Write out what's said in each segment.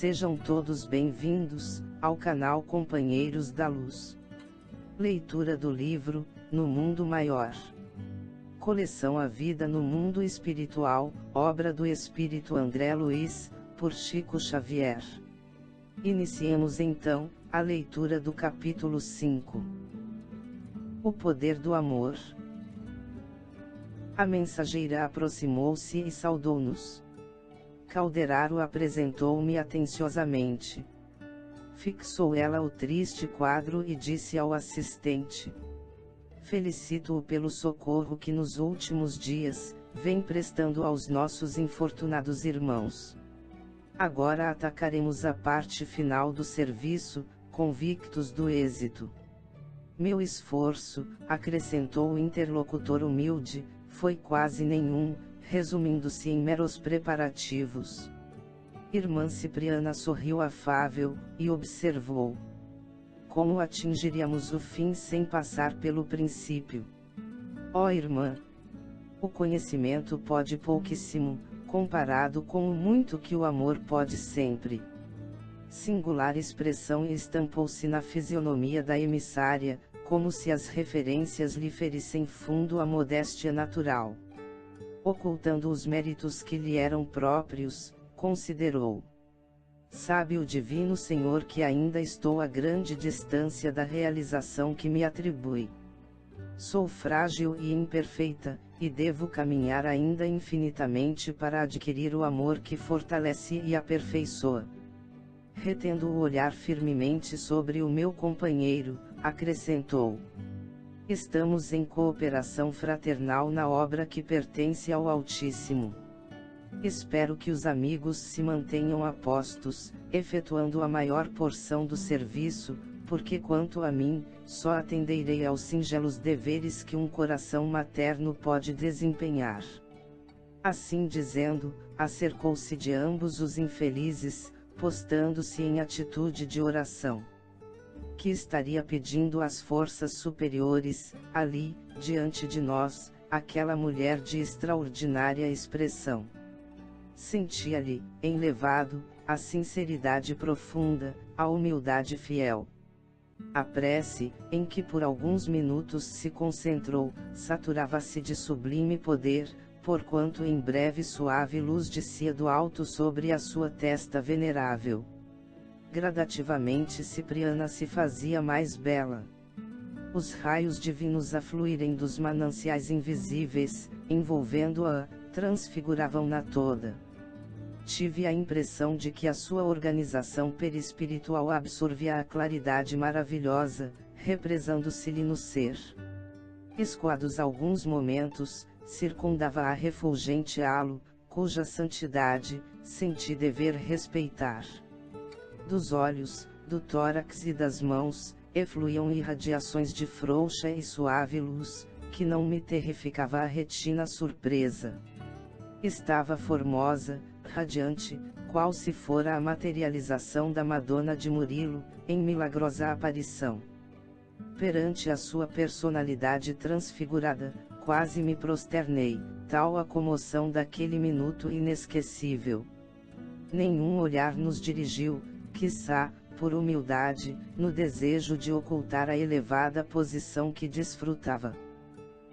Sejam todos bem-vindos ao canal Companheiros da Luz. Leitura do livro No Mundo Maior. Coleção A Vida no Mundo Espiritual, obra do Espírito André Luiz, por Chico Xavier. Iniciemos então a leitura do capítulo 5. O poder do amor. A mensageira aproximou-se e saudou-nos. Calderaro apresentou-me atenciosamente. Fixou ela o triste quadro e disse ao assistente: felicito-o pelo socorro que nos últimos dias vem prestando aos nossos infortunados irmãos. Agora atacaremos a parte final do serviço, convictos do êxito. Meu esforço, acrescentou o interlocutor humilde, foi quase nenhum, resumindo-se em meros preparativos. Irmã Cipriana sorriu afável, e observou: como atingiríamos o fim sem passar pelo princípio? Ó irmã! O conhecimento pode pouquíssimo, comparado com o muito que o amor pode sempre. Singular expressão estampou-se na fisionomia da emissária, como se as referências lhe ferissem fundo a modéstia natural. Ocultando os méritos que lhe eram próprios, considerou: sabe o Divino Senhor que ainda estou a grande distância da realização que me atribui. Sou frágil e imperfeita, e devo caminhar ainda infinitamente para adquirir o amor que fortalece e aperfeiçoa. Retendo o olhar firmemente sobre o meu companheiro, acrescentou: estamos em cooperação fraternal na obra que pertence ao Altíssimo. Espero que os amigos se mantenham a postos, efetuando a maior porção do serviço, porque quanto a mim, só atenderei aos singelos deveres que um coração materno pode desempenhar. Assim dizendo, acercou-se de ambos os infelizes, postando-se em atitude de oração. Que estaria pedindo às forças superiores, ali, diante de nós, aquela mulher de extraordinária expressão? Sentia-lhe, enlevado, a sinceridade profunda, a humildade fiel. A prece, em que por alguns minutos se concentrou, saturava-se de sublime poder, porquanto em breve suave luz descia do alto sobre a sua testa venerável. Gradativamente Cipriana se fazia mais bela. Os raios divinos a fluírem dos mananciais invisíveis, envolvendo-a, transfiguravam-na toda. Tive a impressão de que a sua organização perispiritual absorvia a claridade maravilhosa, represando-se-lhe no ser. Escoados alguns momentos, circundava a refulgente halo, cuja santidade senti dever respeitar. Dos olhos, do tórax e das mãos, efluíam irradiações de frouxa e suave luz, que não me terrificava a retina surpresa. Estava formosa, radiante, qual se fora a materialização da Madonna de Murilo, em milagrosa aparição. Perante a sua personalidade transfigurada, quase me prosternei, tal a comoção daquele minuto inesquecível. Nenhum olhar nos dirigiu, quiçá, por humildade, no desejo de ocultar a elevada posição que desfrutava.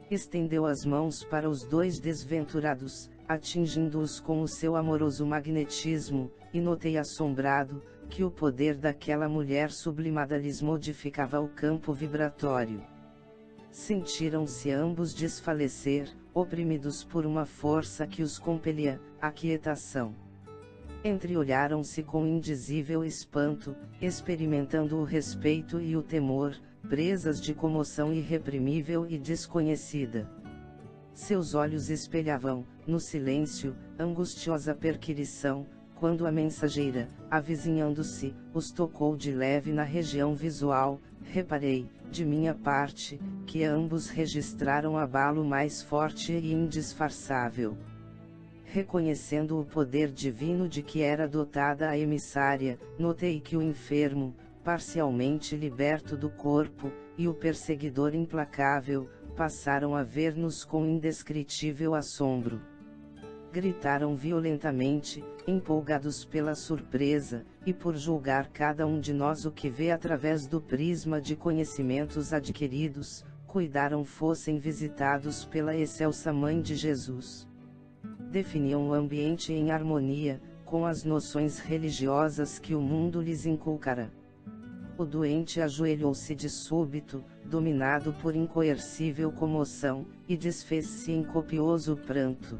Estendeu as mãos para os dois desventurados, atingindo-os com o seu amoroso magnetismo, e notei assombrado, que o poder daquela mulher sublimada lhes modificava o campo vibratório. Sentiram-se ambos desfalecer, oprimidos por uma força que os compelia, à quietação. Entreolharam-se com indizível espanto, experimentando o respeito e o temor, presas de comoção irreprimível e desconhecida. Seus olhos espelhavam, no silêncio, angustiosa perquirição, quando a mensageira, avizinhando-se, os tocou de leve na região visual. Reparei, de minha parte, que ambos registraram abalo mais forte e indisfarçável. Reconhecendo o poder divino de que era dotada a emissária, notei que o enfermo, parcialmente liberto do corpo, e o perseguidor implacável, passaram a ver-nos com indescritível assombro. gritaram violentamente, empolgados pela surpresa, e por julgar cada um de nós o que vê através do prisma de conhecimentos adquiridos, cuidaram fossem visitados pela excelsa Mãe de Jesus. Definiam o ambiente em harmonia, com as noções religiosas que o mundo lhes inculcara. O doente ajoelhou-se de súbito, dominado por incoercível comoção, e desfez-se em copioso pranto.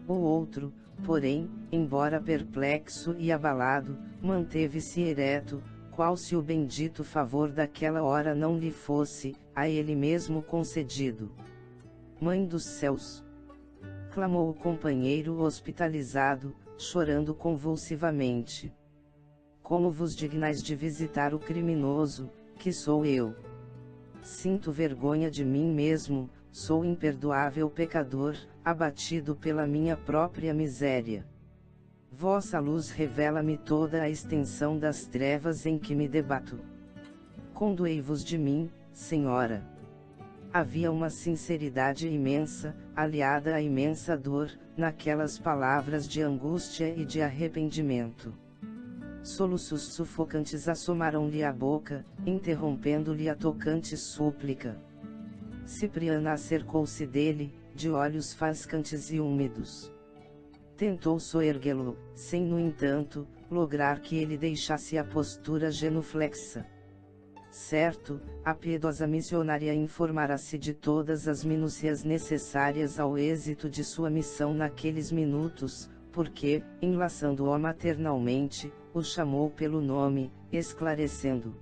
O outro, porém, embora perplexo e abalado, manteve-se ereto, qual se o bendito favor daquela hora não lhe fosse, a ele mesmo concedido. Mãe dos céus! Clamou o companheiro hospitalizado, chorando convulsivamente. Como vos dignais de visitar o criminoso, que sou eu? Sinto vergonha de mim mesmo, sou imperdoável pecador, abatido pela minha própria miséria. Vossa luz revela-me toda a extensão das trevas em que me debato. Condoei-vos de mim, Senhora. Havia uma sinceridade imensa, aliada à imensa dor, naquelas palavras de angústia e de arrependimento. Soluços sufocantes assomaram-lhe a boca, interrompendo-lhe a tocante súplica. Cipriana acercou-se dele, de olhos fascantes e úmidos. Tentou soerguê-lo, sem no entanto, lograr que ele deixasse a postura genuflexa. Certo, a piedosa missionária informará-se de todas as minúcias necessárias ao êxito de sua missão naqueles minutos, porque, enlaçando-o maternalmente, o chamou pelo nome, esclarecendo: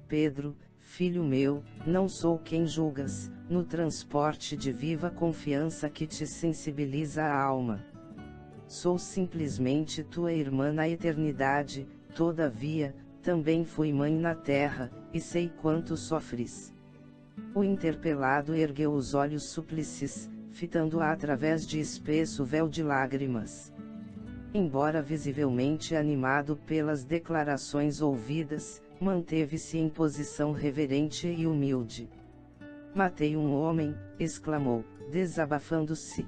Pedro, filho meu, não sou quem julgas, no transporte de viva confiança que te sensibiliza a alma. Sou simplesmente tua irmã na eternidade, todavia, também fui mãe na terra, e sei quanto sofres. O interpelado ergueu os olhos súplices, fitando-a através de espesso véu de lágrimas. Embora visivelmente animado pelas declarações ouvidas, manteve-se em posição reverente e humilde. Matei um homem, exclamou, desabafando-se.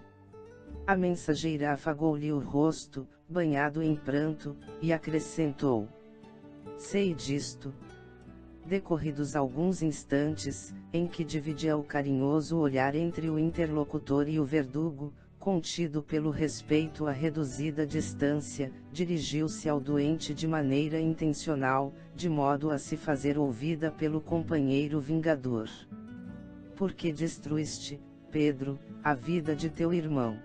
A mensageira afagou-lhe o rosto, banhado em pranto, e acrescentou: sei disto. Decorridos alguns instantes, em que dividia o carinhoso olhar entre o interlocutor e o verdugo, contido pelo respeito à reduzida distância, dirigiu-se ao doente de maneira intencional, de modo a se fazer ouvida pelo companheiro vingador. Por que destruíste, Pedro, a vida de teu irmão?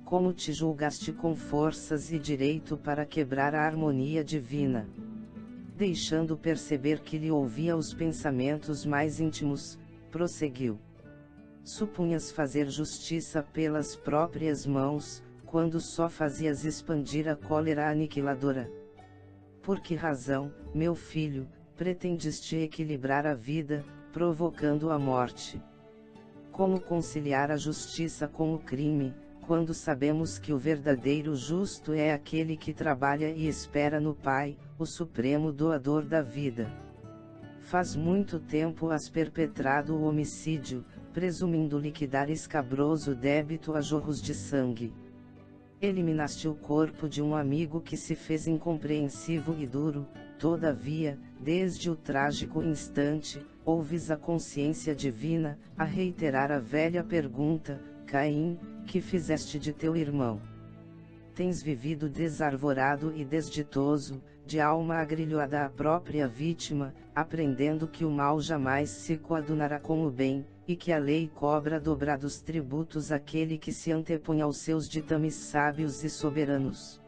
Como te julgaste com forças e direito para quebrar a harmonia divina? Deixando perceber que lhe ouvia os pensamentos mais íntimos, prosseguiu: supunhas fazer justiça pelas próprias mãos, quando só fazias expandir a cólera aniquiladora. Por que razão, meu filho, pretendeste equilibrar a vida, provocando a morte? Como conciliar a justiça com o crime, quando sabemos que o verdadeiro justo é aquele que trabalha e espera no Pai, o supremo doador da vida? Faz muito tempo has perpetrado o homicídio, presumindo liquidar escabroso débito a jorros de sangue. Eliminaste o corpo de um amigo que se fez incompreensivo e duro, todavia, desde o trágico instante, ouves a consciência divina, a reiterar a velha pergunta: Caim, que fizeste de teu irmão? Tens vivido desarvorado e desditoso, de alma agrilhoada à própria vítima, aprendendo que o mal jamais se coadunará com o bem, e que a lei cobra dobrados tributos àquele que se antepõe aos seus ditames sábios e soberanos.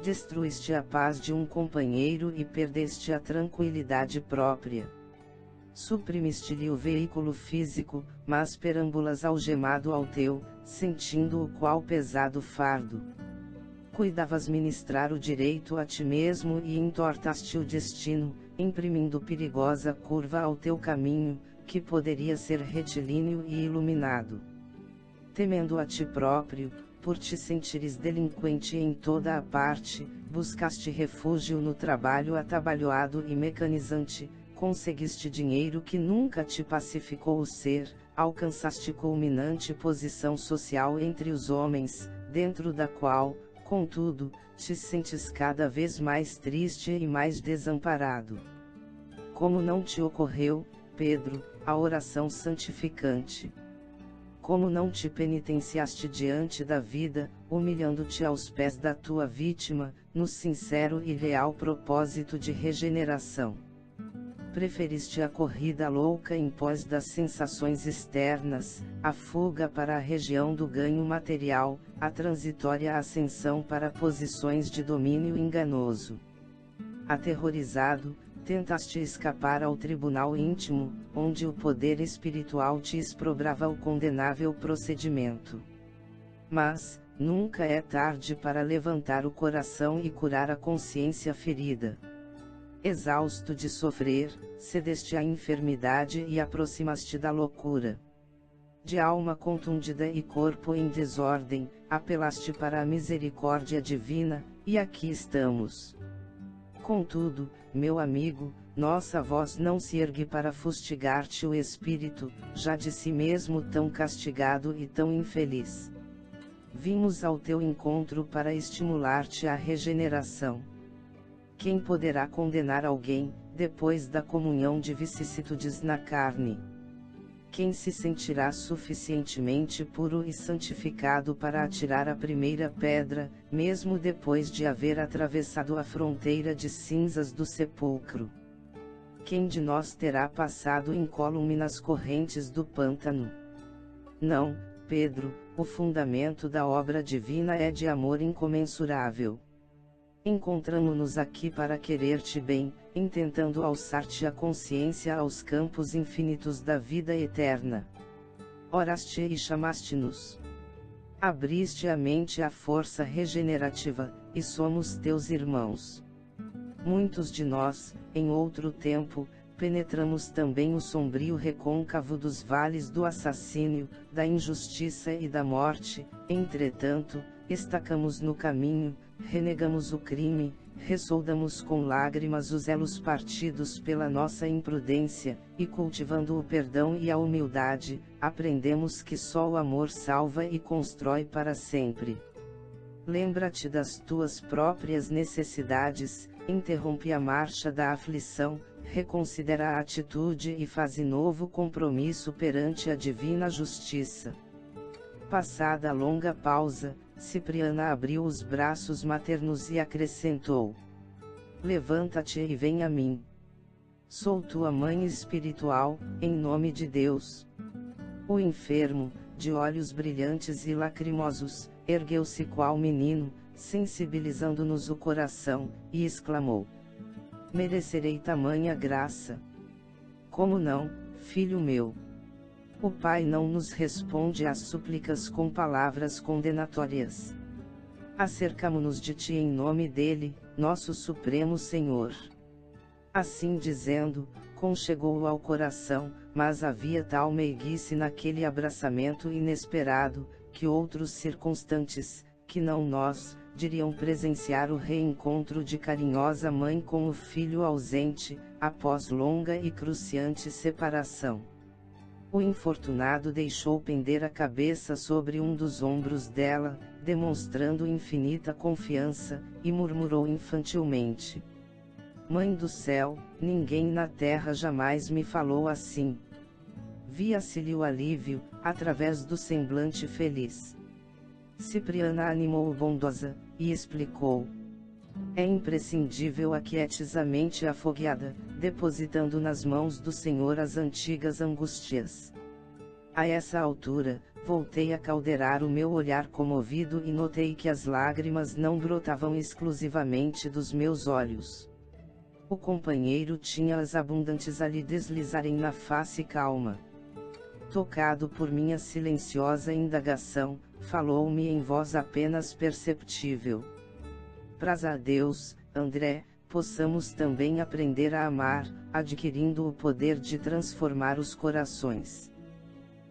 Destruíste a paz de um companheiro e perdeste a tranquilidade própria. Suprimiste-lhe o veículo físico, mas perambulas algemado ao teu, sentindo o qual pesado fardo. Cuidavas ministrar o direito a ti mesmo e entortaste o destino, imprimindo perigosa curva ao teu caminho, que poderia ser retilíneo e iluminado. Temendo a ti próprio, por te sentires delinquente em toda a parte, buscaste refúgio no trabalho atabalhoado e mecanizante, conseguiste dinheiro que nunca te pacificou o ser, alcançaste culminante posição social entre os homens, dentro da qual, contudo, te sentes cada vez mais triste e mais desamparado. Como não te ocorreu, Pedro, a oração santificante? Como não te penitenciaste diante da vida, humilhando-te aos pés da tua vítima, no sincero e leal propósito de regeneração? Preferiste a corrida louca em pós das sensações externas, a fuga para a região do ganho material, a transitória ascensão para posições de domínio enganoso. Aterrorizado, tentaste escapar ao tribunal íntimo, onde o poder espiritual te exprobrava o condenável procedimento. Mas, nunca é tarde para levantar o coração e curar a consciência ferida. Exausto de sofrer, cedeste à enfermidade e aproximaste da loucura. De alma contundida e corpo em desordem, apelaste para a misericórdia divina, e aqui estamos. Contudo, meu amigo, nossa voz não se ergue para fustigar-te o espírito, já de si mesmo tão castigado e tão infeliz. Vimos ao teu encontro para estimular-te à regeneração. Quem poderá condenar alguém, depois da comunhão de vicissitudes na carne? Quem se sentirá suficientemente puro e santificado para atirar a primeira pedra, mesmo depois de haver atravessado a fronteira de cinzas do sepulcro? Quem de nós terá passado incólume nas correntes do pântano? Não, Pedro, o fundamento da obra divina é de amor incomensurável. Encontramo-nos aqui para querer-te bem, intentando alçar-te a consciência aos campos infinitos da vida eterna. Oraste e chamaste-nos. Abriste a mente à força regenerativa, e somos teus irmãos. Muitos de nós, em outro tempo, penetramos também o sombrio recôncavo dos vales do assassínio, da injustiça e da morte, entretanto, estacamos no caminho, renegamos o crime, ressoldamos com lágrimas os elos partidos pela nossa imprudência, e cultivando o perdão e a humildade, aprendemos que só o amor salva e constrói para sempre. Lembra-te das tuas próprias necessidades, interrompe a marcha da aflição, reconsidera a atitude e faze novo compromisso perante a divina justiça. Passada a longa pausa, Cipriana abriu os braços maternos e acrescentou: levanta-te e vem a mim. Sou tua mãe espiritual, em nome de Deus. O enfermo, de olhos brilhantes e lacrimosos, ergueu-se qual menino, sensibilizando-nos o coração, e exclamou: merecerei tamanha graça? Como não, filho meu? O Pai não nos responde às súplicas com palavras condenatórias. Acercamo-nos de ti em nome dele, nosso Supremo Senhor. Assim dizendo, conchegou-o ao coração, mas havia tal meiguice naquele abraçamento inesperado, que outros circunstantes, que não nós, diriam presenciar o reencontro de carinhosa mãe com o filho ausente, após longa e cruciante separação. O infortunado deixou pender a cabeça sobre um dos ombros dela, demonstrando infinita confiança, e murmurou infantilmente: Mãe do céu, ninguém na terra jamais me falou assim. Via-se-lhe o alívio, através do semblante feliz. Cipriana animou-o bondosa, e explicou: é imprescindível aquietes a mente afogueada, depositando nas mãos do Senhor as antigas angústias. A essa altura, voltei a caldeirar o meu olhar comovido e notei que as lágrimas não brotavam exclusivamente dos meus olhos. O companheiro tinha-as abundantes a lhe deslizarem na face calma. Tocado por minha silenciosa indagação, falou-me em voz apenas perceptível: Praza a Deus, André, possamos também aprender a amar, adquirindo o poder de transformar os corações.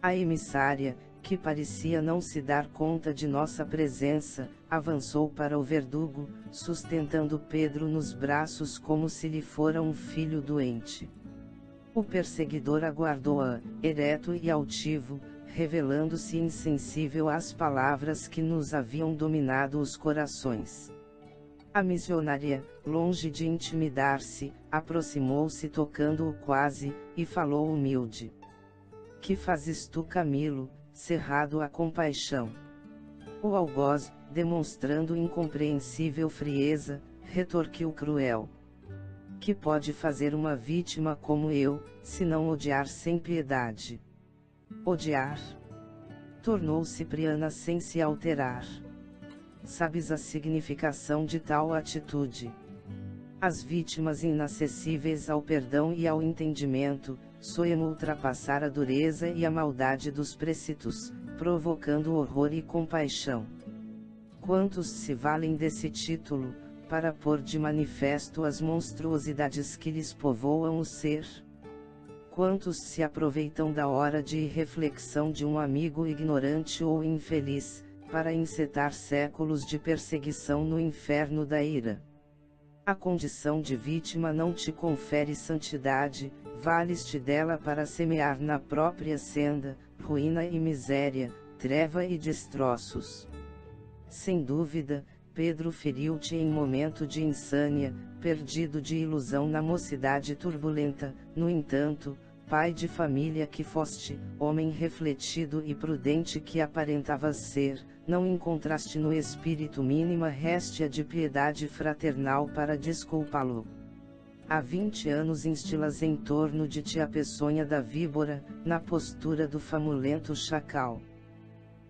A emissária, que parecia não se dar conta de nossa presença, avançou para o verdugo, sustentando Pedro nos braços como se lhe fora um filho doente. O perseguidor aguardou-a, ereto e altivo, revelando-se insensível às palavras que nos haviam dominado os corações. A missionária, longe de intimidar-se, aproximou-se tocando-o quase, e falou humilde. Que fazes tu, Camilo, cerrado à compaixão? O algoz, demonstrando incompreensível frieza, retorquiu cruel. Que pode fazer uma vítima como eu, se não odiar sem piedade? Odiar? Tornou Cipriana sem se alterar. Sabes a significação de tal atitude? As vítimas inacessíveis ao perdão e ao entendimento, sonham ultrapassar a dureza e a maldade dos preceitos, provocando horror e compaixão. Quantos se valem desse título, para pôr de manifesto as monstruosidades que lhes povoam o ser? Quantos se aproveitam da hora de irreflexão de um amigo ignorante ou infeliz, para encetar séculos de perseguição no inferno da ira? A condição de vítima não te confere santidade, vales-te dela para semear na própria senda, ruína e miséria, treva e destroços. Sem dúvida, Pedro feriu-te em momento de insânia, perdido de ilusão na mocidade turbulenta. No entanto, pai de família que foste, homem refletido e prudente que aparentavas ser, não encontraste no espírito mínima réstia de piedade fraternal para desculpá-lo. Há 20 anos instilas em torno de ti a peçonha da víbora, na postura do famulento chacal.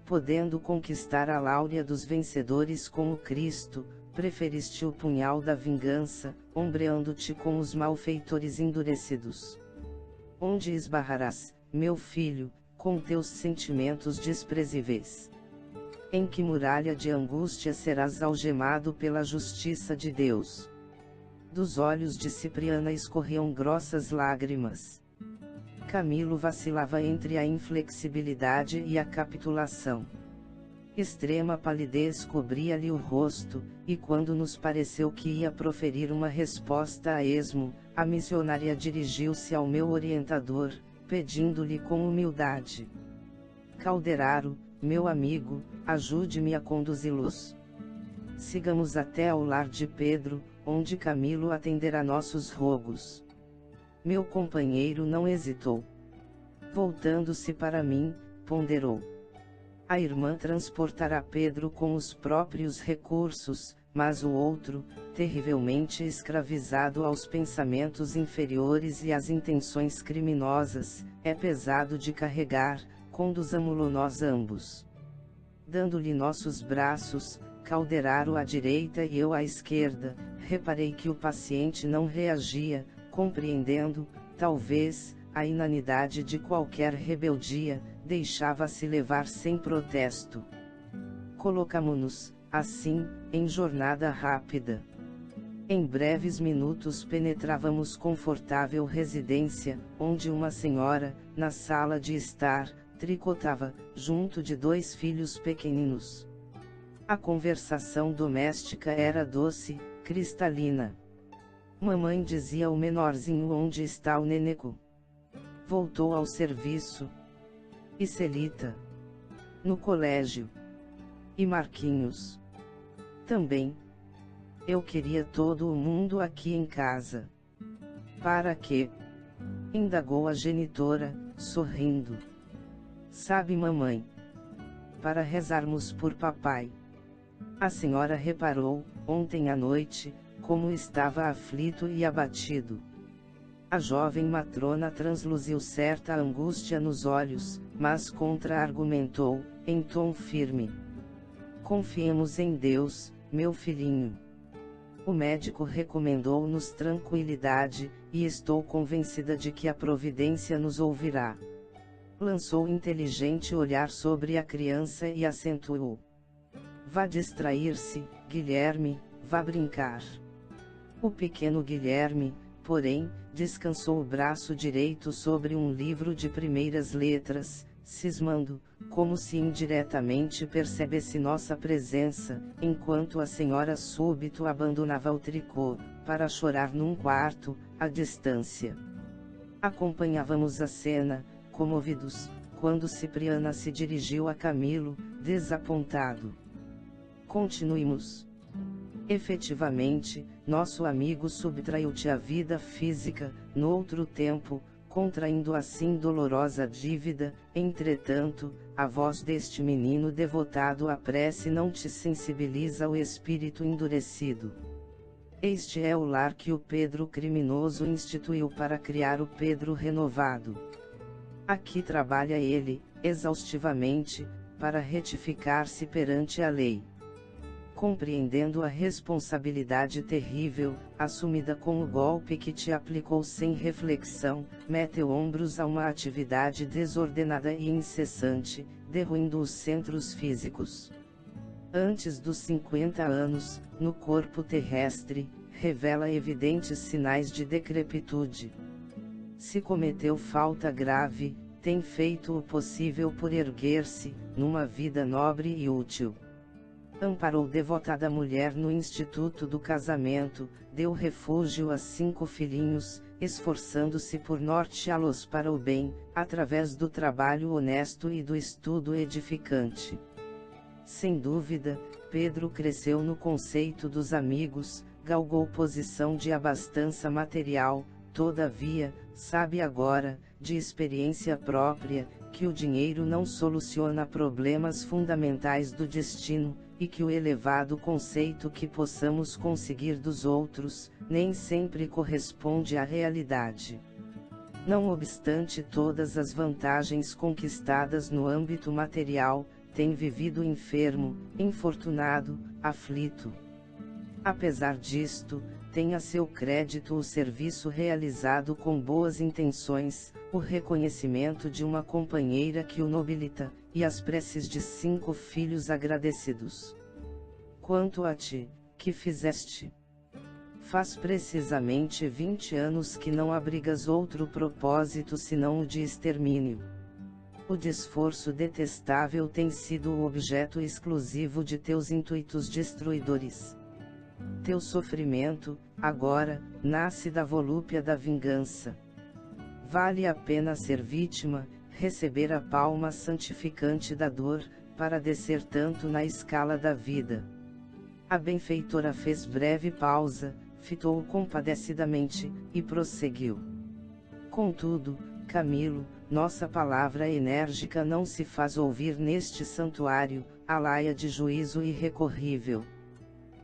Podendo conquistar a láurea dos vencedores com o Cristo, preferiste o punhal da vingança, ombreando-te com os malfeitores endurecidos. Onde esbarrarás, meu filho, com teus sentimentos desprezíveis? Em que muralha de angústia serás algemado pela justiça de Deus? Dos olhos de Cipriana escorriam grossas lágrimas. Camilo vacilava entre a inflexibilidade e a capitulação. Extrema palidez cobria-lhe o rosto, e quando nos pareceu que ia proferir uma resposta a esmo, a missionária dirigiu-se ao meu orientador, pedindo-lhe com humildade: Calderaro, meu amigo, ajude-me a conduzi-los. Sigamos até ao lar de Pedro, onde Camilo atenderá nossos rogos. Meu companheiro não hesitou. Voltando-se para mim, ponderou: a irmã transportará Pedro com os próprios recursos, mas o outro, terrivelmente escravizado aos pensamentos inferiores e às intenções criminosas, é pesado de carregar. Conduzamo-lo nós ambos. Dando-lhe nossos braços, Calderaro à direita e eu à esquerda, reparei que o paciente não reagia, compreendendo, talvez, a inanidade de qualquer rebeldia, deixava-se levar sem protesto. Colocamo-nos, assim, em jornada rápida. Em breves minutos penetrávamos confortável residência, onde uma senhora, na sala de estar, tricotava, junto de 2 filhos pequeninos. A conversação doméstica era doce, cristalina. Mamãe dizia ao menorzinho: onde está o neneco? Voltou ao serviço. E Celita? No colégio. E Marquinhos? Também. Eu queria todo o mundo aqui em casa. Para quê? Indagou a genitora, sorrindo. Sabe, mamãe? Para rezarmos por papai. A senhora reparou, ontem à noite, como estava aflito e abatido. A jovem matrona transluziu certa angústia nos olhos, mas contra-argumentou, em tom firme: confiemos em Deus, meu filhinho. O médico recomendou-nos tranquilidade, e estou convencida de que a providência nos ouvirá. Lançou inteligente olhar sobre a criança e acentuou: vá distrair-se, Guilherme, vá brincar. O pequeno Guilherme, porém, descansou o braço direito sobre um livro de primeiras letras, cismando, como se indiretamente percebesse nossa presença, enquanto a senhora súbito abandonava o tricô, para chorar num quarto, à distância. Acompanhávamos a cena, comovidos, quando Cipriana se dirigiu a Camilo, desapontado. Continuemos. Efetivamente, nosso amigo subtraiu-te a vida física, no outro tempo, contraindo assim dolorosa dívida. Entretanto, a voz deste menino devotado à prece não te sensibiliza o espírito endurecido. Este é o lar que o Pedro criminoso instituiu para criar o Pedro renovado. Aqui trabalha ele, exaustivamente, para retificar-se perante a lei. Compreendendo a responsabilidade terrível, assumida com o golpe que te aplicou sem reflexão, meteu ombros a uma atividade desordenada e incessante, derruindo os centros físicos. Antes dos 50 anos, no corpo terrestre, revela evidentes sinais de decrepitude. Se cometeu falta grave, tem feito o possível por erguer-se, numa vida nobre e útil. Amparou devotada mulher no instituto do casamento, deu refúgio a 5 filhinhos, esforçando-se por norteá-los para o bem, através do trabalho honesto e do estudo edificante. Sem dúvida, Pedro cresceu no conceito dos amigos, galgou posição de abastança material. Todavia, sabe agora, de experiência própria, que o dinheiro não soluciona problemas fundamentais do destino, e que o elevado conceito que possamos conseguir dos outros, nem sempre corresponde à realidade. Não obstante todas as vantagens conquistadas no âmbito material, tem vivido enfermo, infortunado, aflito. Apesar disto, tem a seu crédito o serviço realizado com boas intenções, o reconhecimento de uma companheira que o nobilita, e as preces de 5 filhos agradecidos. Quanto a ti, que fizeste? Faz precisamente 20 anos que não abrigas outro propósito senão o de extermínio. O desforço detestável tem sido o objeto exclusivo de teus intuitos destruidores. Teu sofrimento, agora, nasce da volúpia da vingança. Vale a pena ser vítima, receber a palma santificante da dor, para descer tanto na escala da vida. A benfeitora fez breve pausa, fitou-o compadecidamente, e prosseguiu. Contudo, Camilo, nossa palavra enérgica não se faz ouvir neste santuário, alaia de juízo irrecorrível.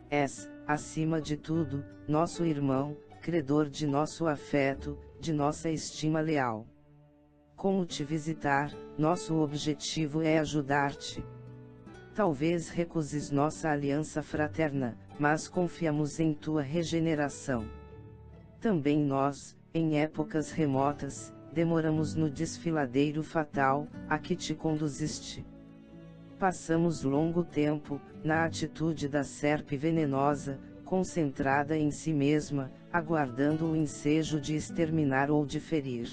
És, acima de tudo, nosso irmão, credor de nosso afeto, de nossa estima leal. Como te visitar, nosso objetivo é ajudar-te. Talvez recuses nossa aliança fraterna, mas confiamos em tua regeneração. Também nós, em épocas remotas, demoramos no desfiladeiro fatal, a que te conduziste. Passamos longo tempo, na atitude da serpe venenosa, concentrada em si mesma, aguardando o ensejo de exterminar ou de ferir.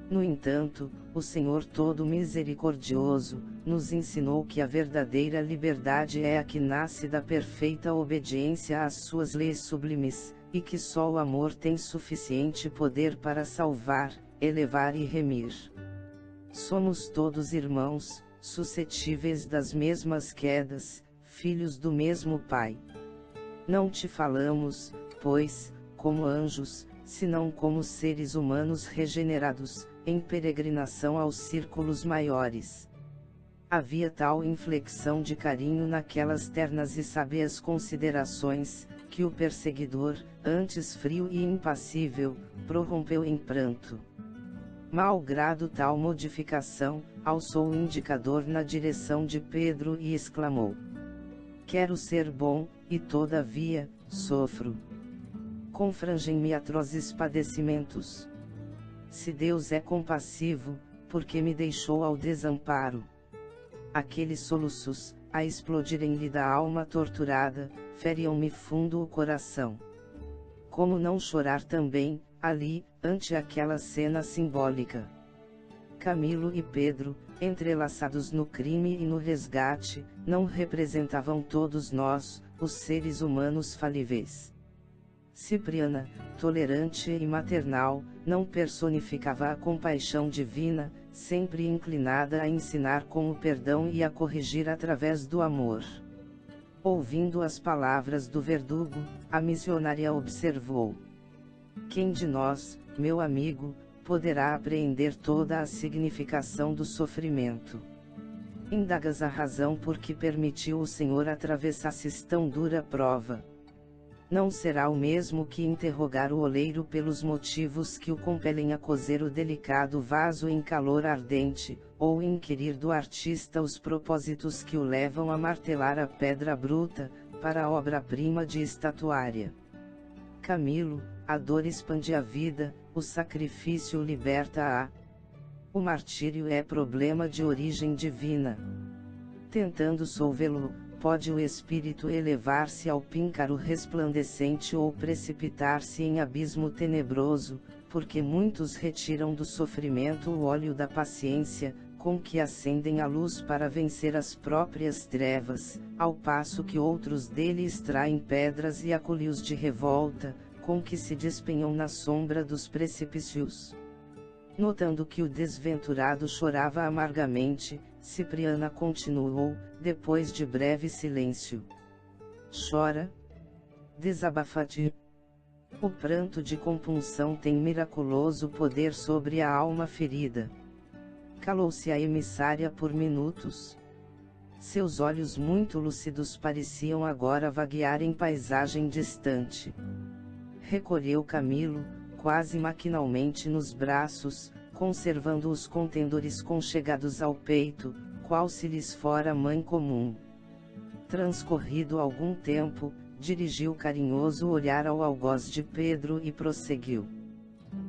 No entanto, o Senhor todo misericordioso, nos ensinou que a verdadeira liberdade é a que nasce da perfeita obediência às suas leis sublimes, e que só o amor tem suficiente poder para salvar, elevar e remir. Somos todos irmãos, suscetíveis das mesmas quedas, filhos do mesmo Pai. Não te falamos, pois, como anjos, senão como seres humanos regenerados, em peregrinação aos círculos maiores. Havia tal inflexão de carinho naquelas ternas e sábias considerações, que o perseguidor, antes frio e impassível, prorrompeu em pranto. Malgrado tal modificação, alçou o indicador na direção de Pedro e exclamou: quero ser bom, e todavia, sofro. Confrangem-me atrozes padecimentos. Se Deus é compassivo, por que me deixou ao desamparo? Aqueles soluços, a explodirem-lhe da alma torturada, feriam-me fundo o coração. Como não chorar também, ali, ante aquela cena simbólica? Camilo e Pedro, entrelaçados no crime e no resgate, não representavam todos nós, os seres humanos falíveis. Cipriana, tolerante e maternal, não personificava a compaixão divina, sempre inclinada a ensinar com o perdão e a corrigir através do amor. Ouvindo as palavras do verdugo, a missionária observou: quem de nós, meu amigo, poderá apreender toda a significação do sofrimento? Indagas a razão por que permitiu o Senhor atravessasse tão dura prova. Não será o mesmo que interrogar o oleiro pelos motivos que o compelem a cozer o delicado vaso em calor ardente, ou inquirir do artista os propósitos que o levam a martelar a pedra bruta, para a obra-prima de estatuária. Camilo, a dor expande a vida, o sacrifício liberta-a. O martírio é problema de origem divina. Tentando solvê-lo, pode o espírito elevar-se ao píncaro resplandecente ou precipitar-se em abismo tenebroso, porque muitos retiram do sofrimento o óleo da paciência, com que acendem a luz para vencer as próprias trevas, ao passo que outros dele extraem pedras e acolios de revolta, com que se despenham na sombra dos precipícios. Notando que o desventurado chorava amargamente, Cipriana continuou, depois de breve silêncio: chora? Desabafa-te. O pranto de compunção tem miraculoso poder sobre a alma ferida. Calou-se a emissária por minutos. Seus olhos muito lúcidos pareciam agora vaguear em paisagem distante. Recolheu Camilo, quase maquinalmente nos braços, conservando os contendores conchegados ao peito, qual se lhes fora mãe comum. Transcorrido algum tempo, dirigiu carinhoso olhar ao algoz de Pedro e prosseguiu: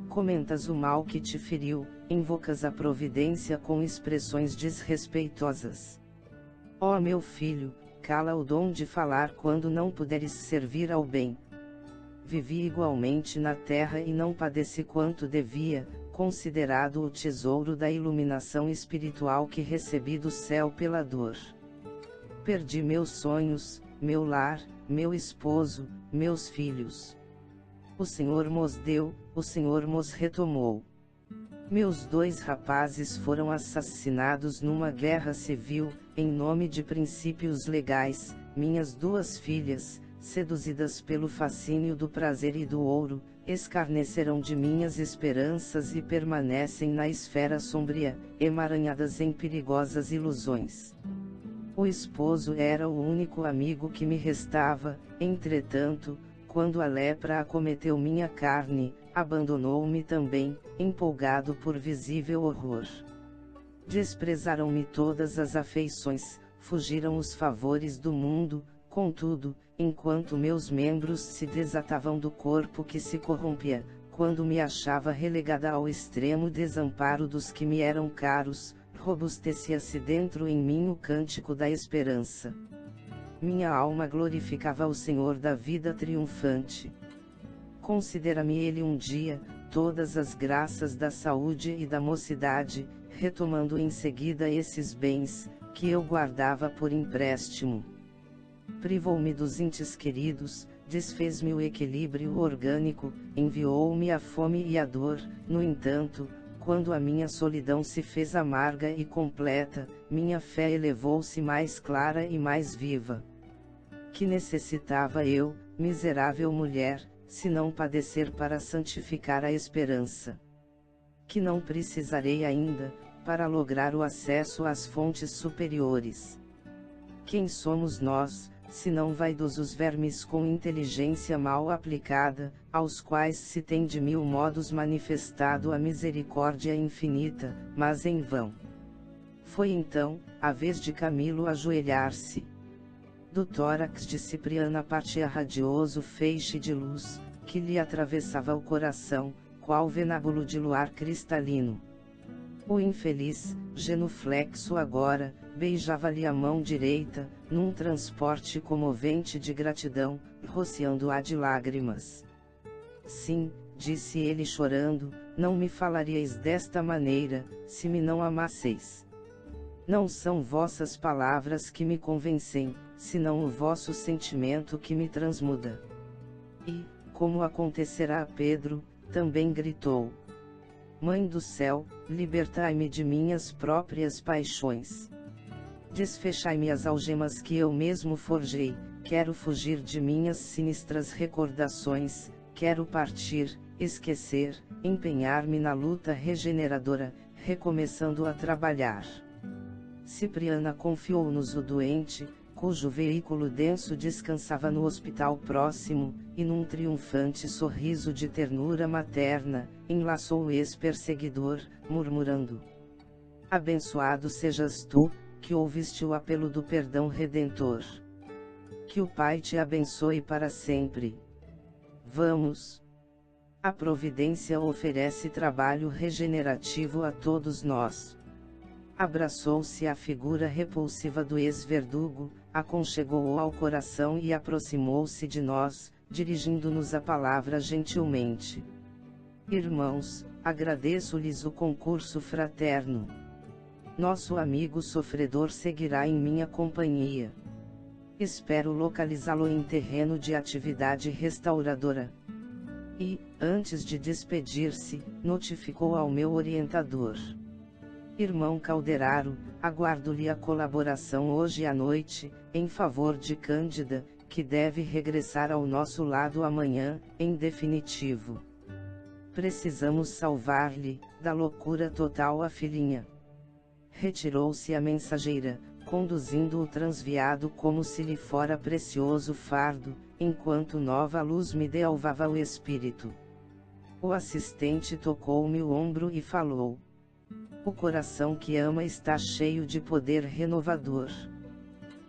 comentas o mal que te feriu, invocas a providência com expressões desrespeitosas. Ó meu filho, cala o dom de falar quando não puderes servir ao bem. Vivi igualmente na terra e não padeci quanto devia, considerado o tesouro da iluminação espiritual que recebi do céu pela dor. Perdi meus sonhos, meu lar, meu esposo, meus filhos. O Senhor mos deu, o Senhor mos retomou. Meus 2 rapazes foram assassinados numa guerra civil, em nome de princípios legais, minhas 2 filhas, seduzidas pelo fascínio do prazer e do ouro, escarneceram de minhas esperanças e permanecem na esfera sombria, emaranhadas em perigosas ilusões. O esposo era o único amigo que me restava, entretanto, quando a lepra acometeu minha carne, abandonou-me também, empolgado por visível horror. Desprezaram-me todas as afeições, fugiram os favores do mundo. Contudo, enquanto meus membros se desatavam do corpo que se corrompia, quando me achava relegada ao extremo desamparo dos que me eram caros, robustecia-se dentro em mim o cântico da esperança. Minha alma glorificava o Senhor da vida triunfante. Considera-me Ele um dia, todas as graças da saúde e da mocidade, retomando em seguida esses bens, que eu guardava por empréstimo. Privou-me dos entes queridos, desfez-me o equilíbrio orgânico, enviou-me a fome e a dor. No entanto, quando a minha solidão se fez amarga e completa, minha fé elevou-se mais clara e mais viva. Que necessitava eu, miserável mulher, se não padecer para santificar a esperança? Que não precisarei ainda, para lograr o acesso às fontes superiores? Quem somos nós, senão vaidosos vermes com inteligência mal aplicada, aos quais se tem de 1000 modos manifestado a misericórdia infinita, mas em vão? Foi então, a vez de Camilo ajoelhar-se. Do tórax de Cipriana partia radioso feixe de luz, que lhe atravessava o coração, qual venábulo de luar cristalino. O infeliz, genuflexo agora, beijava-lhe a mão direita, num transporte comovente de gratidão, rociando-a de lágrimas. Sim, disse ele chorando, não me falaríeis desta maneira, se me não amasseis. Não são vossas palavras que me convencem, senão o vosso sentimento que me transmuda. E, como acontecerá a Pedro, também gritou. Mãe do céu, libertai-me de minhas próprias paixões. Desfechai-me as algemas que eu mesmo forjei, quero fugir de minhas sinistras recordações, quero partir, esquecer, empenhar-me na luta regeneradora, recomeçando a trabalhar. Cipriana confiou-nos o doente, cujo veículo denso descansava no hospital próximo, e num triunfante sorriso de ternura materna, enlaçou o ex-perseguidor, murmurando: abençoado sejas tu, que ouviste o apelo do perdão redentor. Que o Pai te abençoe para sempre. Vamos! A providência oferece trabalho regenerativo a todos nós. Abraçou-se à figura repulsiva do ex-verdugo, aconchegou-o ao coração e aproximou-se de nós, dirigindo-nos a palavra gentilmente. Irmãos, agradeço-lhes o concurso fraterno. Nosso amigo sofredor seguirá em minha companhia. Espero localizá-lo em terreno de atividade restauradora. E, antes de despedir-se, notificou ao meu orientador: Irmão Calderaro, aguardo-lhe a colaboração hoje à noite, em favor de Cândida, que deve regressar ao nosso lado amanhã, em definitivo. Precisamos salvar-lhe, da loucura total, a filhinha. Retirou-se a mensageira, conduzindo o transviado como se lhe fora precioso fardo, enquanto nova luz me delvava o espírito. O assistente tocou-me o ombro e falou: o coração que ama está cheio de poder renovador.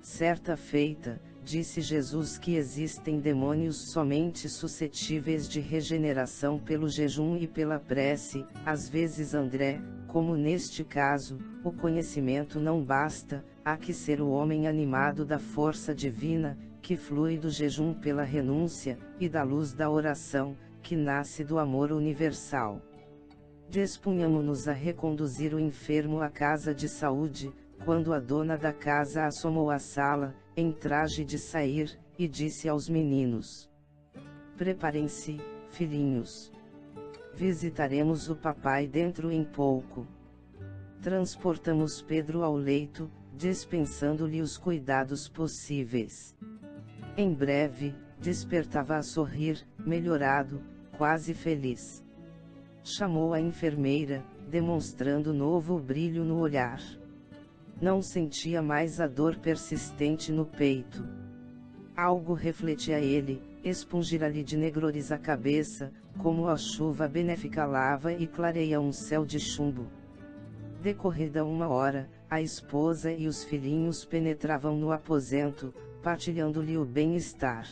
Certa feita, disse Jesus que existem demônios somente suscetíveis de regeneração pelo jejum e pela prece. Às vezes, André, como neste caso, o conhecimento não basta, há que ser o homem animado da força divina, que flui do jejum pela renúncia, e da luz da oração, que nasce do amor universal. Dispunhamo-nos a reconduzir o enfermo à casa de saúde, quando a dona da casa assomou à sala, em traje de sair, e disse aos meninos: preparem-se, filhinhos. Visitaremos o papai dentro em pouco. Transportamos Pedro ao leito, dispensando-lhe os cuidados possíveis. Em breve, despertava a sorrir, melhorado, quase feliz. Chamou a enfermeira, demonstrando novo brilho no olhar. Não sentia mais a dor persistente no peito. Algo refletia ele, expungira-lhe de negrores a cabeça, como a chuva benéfica lava e clareia um céu de chumbo. Decorrida 1 hora, a esposa e os filhinhos penetravam no aposento, partilhando-lhe o bem-estar.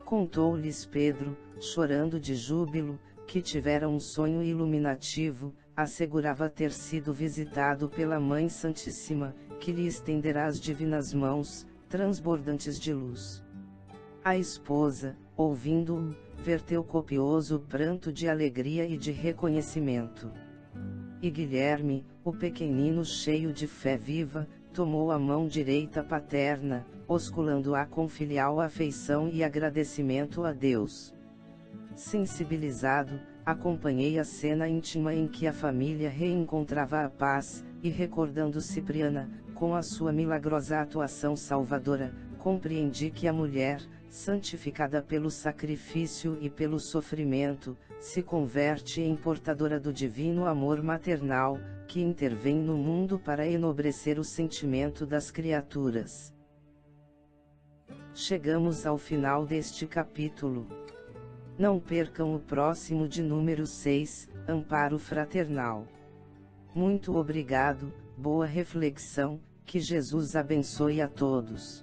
Contou-lhes Pedro, chorando de júbilo, que tivera um sonho iluminativo, assegurava ter sido visitado pela Mãe Santíssima, que lhe estenderá as divinas mãos, transbordantes de luz. A esposa, ouvindo-o, verteu copioso pranto de alegria e de reconhecimento. E Guilherme, o pequenino cheio de fé viva, tomou a mão direita paterna, osculando-a com filial afeição e agradecimento a Deus. Sensibilizado, acompanhei a cena íntima em que a família reencontrava a paz, e recordando Cipriana, com a sua milagrosa atuação salvadora, compreendi que a mulher, santificada pelo sacrifício e pelo sofrimento, se converte em portadora do divino amor maternal, que intervém no mundo para enobrecer o sentimento das criaturas. Chegamos ao final deste capítulo. Não percam o próximo de número 6, Amparo Fraternal. Muito obrigado, boa reflexão, que Jesus abençoe a todos.